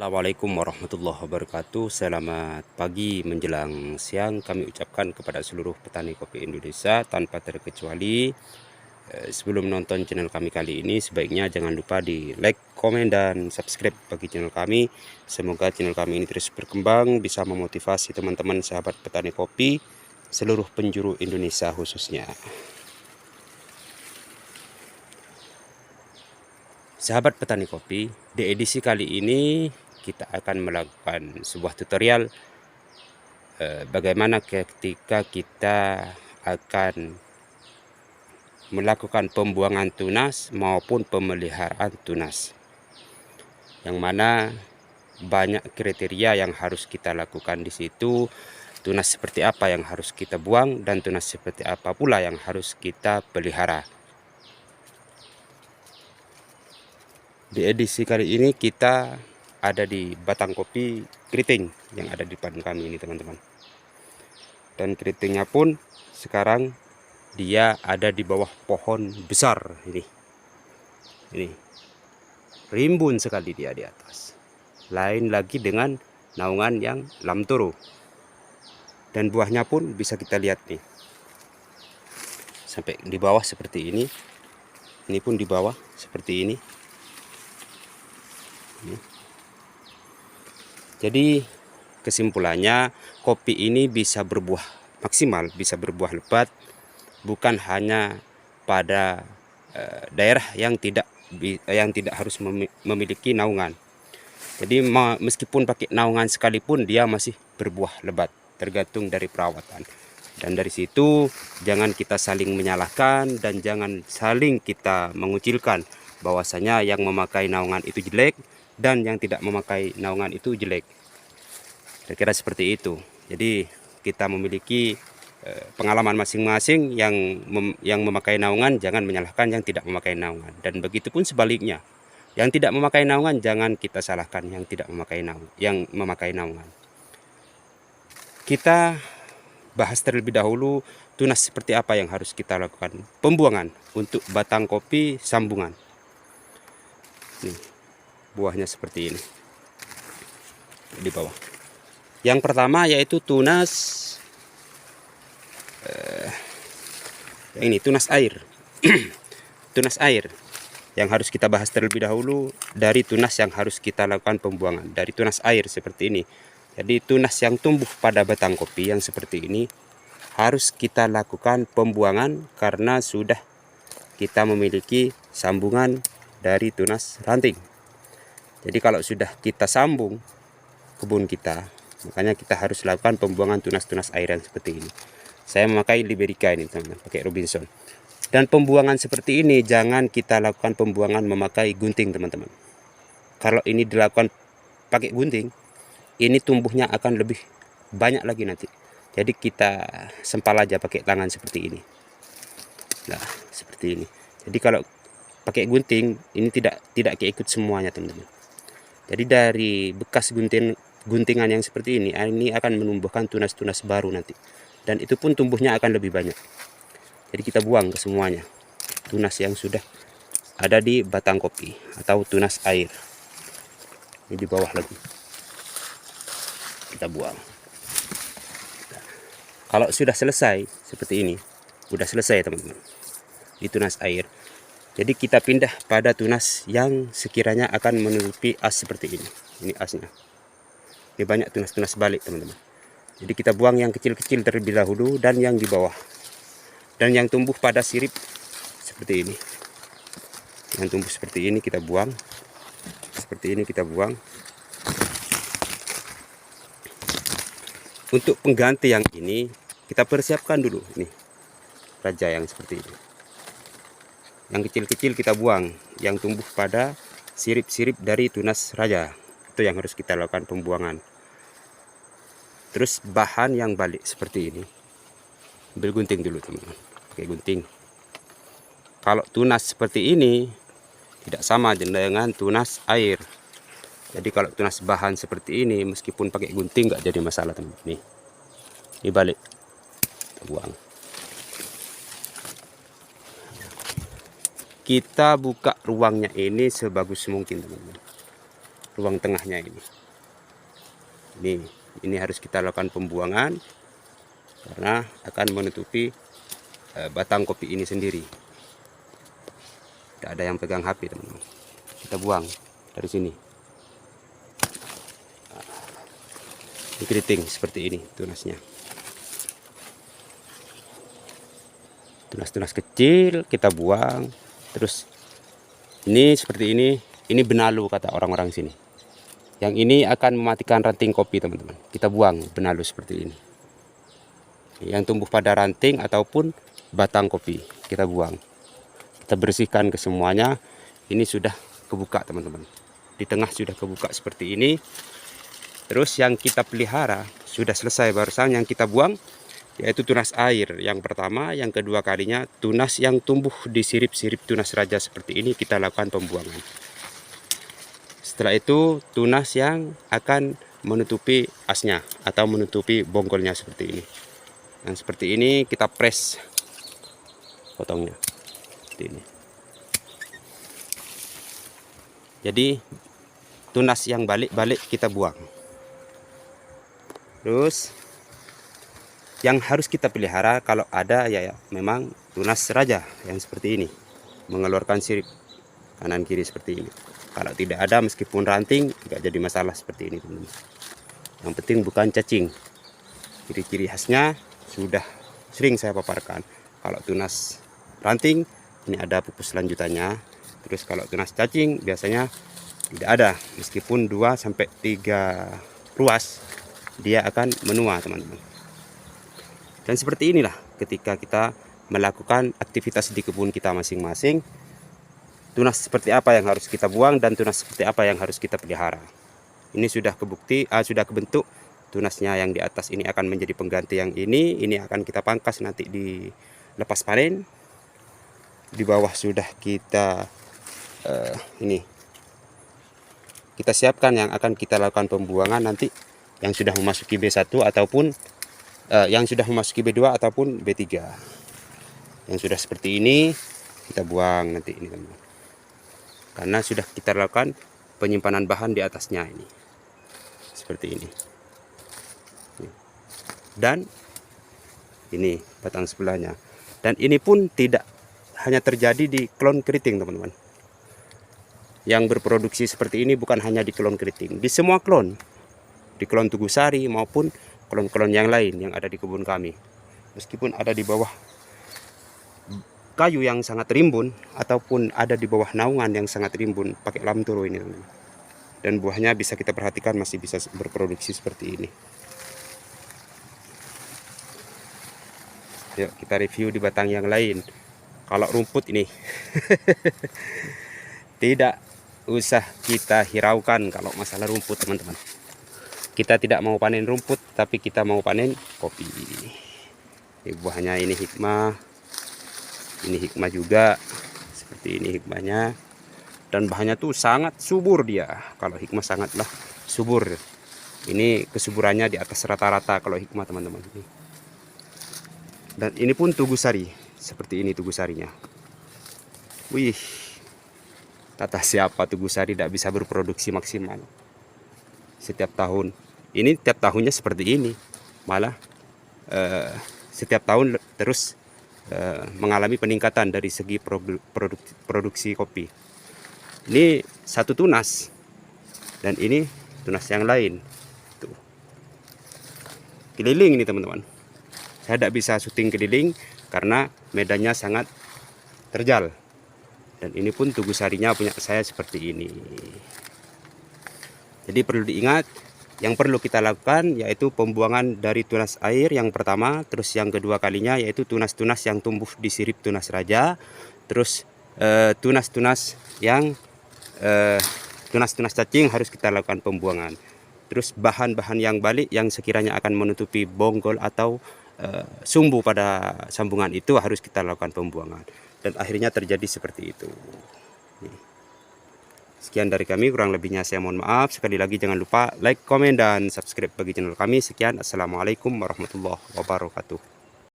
Assalamualaikum warahmatullahi wabarakatuh. Selamat pagi menjelang siang kami ucapkan kepada seluruh petani kopi Indonesia tanpa terkecuali. Sebelum nonton channel kami kali ini, sebaiknya jangan lupa di like, komen, dan subscribe bagi channel kami. Semoga channel kami ini terus berkembang, bisa memotivasi teman-teman sahabat petani kopi seluruh penjuru Indonesia khususnya. Sahabat petani kopi, di edisi kali ini kita akan melakukan sebuah tutorial bagaimana ketika kita akan melakukan pembuangan tunas maupun pemeliharaan tunas, yang mana banyak kriteria yang harus kita lakukan di situ. Tunas seperti apa yang harus kita buang dan tunas seperti apa pula yang harus kita pelihara. Di edisi kali ini kita ada di batang kopi keriting yang ada di depan kami ini, teman-teman. Dan keritingnya pun sekarang dia ada di bawah pohon besar ini. Ini rimbun sekali dia di atas. Lain lagi dengan naungan yang lamtoro. Dan buahnya pun bisa kita lihat nih. Sampai di bawah seperti ini. Ini pun di bawah seperti ini. Jadi kesimpulannya, kopi ini bisa berbuah maksimal, bisa berbuah lebat, bukan hanya pada daerah yang tidak harus memiliki naungan. Jadi meskipun pakai naungan sekalipun dia masih berbuah lebat, tergantung dari perawatan. Dan dari situ jangan kita saling menyalahkan dan jangan saling kita mengucilkan bahwasanya yang memakai naungan itu jelek dan yang tidak memakai naungan itu jelek. Kira-kira seperti itu. Jadi kita memiliki pengalaman masing-masing. Yang memakai naungan jangan menyalahkan yang tidak memakai naungan, dan begitupun sebaliknya, yang tidak memakai naungan jangan kita salahkan yang tidak memakai naungan. Kita bahas terlebih dahulu tunas seperti apa yang harus kita lakukan pembuangan untuk batang kopi sambungan. Nih, buahnya seperti ini di bawah. Yang pertama yaitu tunas ini tunas air. Tunas air yang harus kita bahas terlebih dahulu dari tunas yang harus kita lakukan pembuangan dari tunas air seperti ini. Jadi tunas yang tumbuh pada batang kopi yang seperti ini harus kita lakukan pembuangan karena sudah kita memiliki sambungan dari tunas ranting. Jadi kalau sudah kita sambung kebun kita, makanya kita harus lakukan pembuangan tunas-tunas air yang seperti ini. Saya memakai Liberica ini, teman-teman, pakai Robinson. Dan pembuangan seperti ini jangan kita lakukan pembuangan memakai gunting, teman-teman. Kalau ini dilakukan pakai gunting, ini tumbuhnya akan lebih banyak lagi nanti. Jadi kita sempal aja pakai tangan seperti ini. Nah, seperti ini. Jadi kalau pakai gunting ini tidak keikut semuanya, teman-teman. Jadi dari bekas guntingan yang seperti ini akan menumbuhkan tunas-tunas baru nanti. Dan itu pun tumbuhnya akan lebih banyak. Jadi kita buang ke semuanya tunas yang sudah ada di batang kopi atau tunas air. Ini di bawah lagi. Kita buang. Kalau sudah selesai seperti ini, sudah selesai, teman-teman, di tunas air. Jadi kita pindah pada tunas yang sekiranya akan menutupi as seperti ini. Ini asnya. Ini banyak tunas-tunas balik, teman-teman. Jadi kita buang yang kecil-kecil terlebih dahulu dan yang di bawah. Dan yang tumbuh pada sirip seperti ini. Yang tumbuh seperti ini kita buang. Seperti ini kita buang. Untuk pengganti yang ini kita persiapkan dulu. Nih, raja yang seperti ini. Yang kecil-kecil kita buang. Yang tumbuh pada sirip-sirip dari tunas raja. Itu yang harus kita lakukan pembuangan. Terus bahan yang balik seperti ini, ambil gunting dulu, teman-teman, pakai gunting. Kalau tunas seperti ini tidak sama dengan tunas air. Jadi kalau tunas bahan seperti ini meskipun pakai gunting nggak jadi masalah, teman-teman. Nih, ini balik, kita buang. Kita buka ruangnya ini sebagus mungkin, teman-teman. ruang tengahnya ini. Ini harus kita lakukan pembuangan karena akan menutupi batang kopi ini sendiri. Tidak ada yang pegang HP, teman-teman. Kita buang dari sini. Ini keriting seperti ini tunasnya. Tunas-tunas kecil kita buang. Terus ini seperti ini benalu kata orang-orang sini. Yang ini akan mematikan ranting kopi, teman-teman. Kita buang benalu seperti ini. Yang tumbuh pada ranting ataupun batang kopi kita buang. Kita bersihkan ke semuanya. Ini sudah kebuka, teman-teman. Di tengah sudah kebuka seperti ini. Terus yang kita pelihara sudah selesai barusan, yang kita buang yaitu tunas air yang pertama. Yang kedua kalinya tunas yang tumbuh di sirip-sirip tunas raja seperti ini kita lakukan pembuangan. Setelah itu tunas yang akan menutupi asnya atau menutupi bonggolnya seperti ini. Dan seperti ini kita press potongnya seperti ini. Jadi tunas yang balik-balik kita buang. Terus yang harus kita pelihara kalau ada ya memang tunas raja yang seperti ini, mengeluarkan sirip kanan kiri seperti ini. Kalau tidak ada meskipun ranting nggak jadi masalah seperti ini, teman-teman. Yang penting bukan cacing. Ciri-ciri khasnya sudah sering saya paparkan. Kalau tunas ranting ini ada pupus lanjutannya. Terus kalau tunas cacing biasanya tidak ada, meskipun 2 sampai 3 ruas dia akan menua, teman-teman. Dan seperti inilah ketika kita melakukan aktivitas di kebun kita masing-masing, tunas seperti apa yang harus kita buang dan tunas seperti apa yang harus kita pelihara. Ini sudah sudah kebentuk tunasnya. Yang di atas ini akan menjadi pengganti yang ini akan kita pangkas nanti di lepas panen. Di bawah sudah kita kita siapkan yang akan kita lakukan pembuangan nanti, yang sudah memasuki B1 ataupun yang sudah memasuki B2 ataupun B3. Yang sudah seperti ini kita buang nanti ini, teman-teman. Karena sudah kita lakukan penyimpanan bahan di atasnya ini. Seperti ini. Dan ini batang sebelahnya. Dan ini pun tidak hanya terjadi di klon keriting, teman-teman. Yang berproduksi seperti ini bukan hanya di klon keriting, di semua klon. Di klon Tugusari maupun klon-klon yang lain yang ada di kebun kami. Meskipun ada di bawah kayu yang sangat rimbun ataupun ada di bawah naungan yang sangat rimbun pakai lamtoro ini, teman-teman. Dan buahnya bisa kita perhatikan masih bisa berproduksi seperti ini. Yuk kita review di batang yang lain. Kalau rumput ini tidak usah kita hiraukan kalau masalah rumput, teman-teman. Kita tidak mau panen rumput, tapi kita mau panen kopi. Ini buahnya, ini hikmah. Ini hikmah juga. Seperti ini hikmahnya. Dan bahannya tuh sangat subur dia. Kalau hikmah sangatlah subur. Ini kesuburannya di atas rata-rata kalau hikmah, teman-teman. Dan ini pun Tugusari. Seperti ini Tugusarinya. Wih. Kata siapa Tugusari tidak bisa berproduksi maksimal setiap tahun. Ini tiap tahunnya seperti ini, malah setiap tahun terus mengalami peningkatan dari segi produksi kopi. Ini satu tunas dan ini tunas yang lain. Tuh. Keliling ini, teman-teman. Saya tidak bisa syuting keliling karena medannya sangat terjal. Dan ini pun Tugusarinya punya saya seperti ini. Jadi perlu diingat, yang perlu kita lakukan yaitu pembuangan dari tunas air yang pertama. Terus yang kedua kalinya yaitu tunas-tunas yang tumbuh di sirip tunas raja. Terus tunas-tunas yang tunas-tunas cacing harus kita lakukan pembuangan. Terus bahan-bahan yang balik yang sekiranya akan menutupi bonggol atau sumbu pada sambungan itu harus kita lakukan pembuangan. Dan akhirnya terjadi seperti itu. Sekian dari kami, kurang lebihnya saya mohon maaf. Sekali lagi jangan lupa like, komen, dan subscribe bagi channel kami. Sekian, assalamualaikum warahmatullahi wabarakatuh.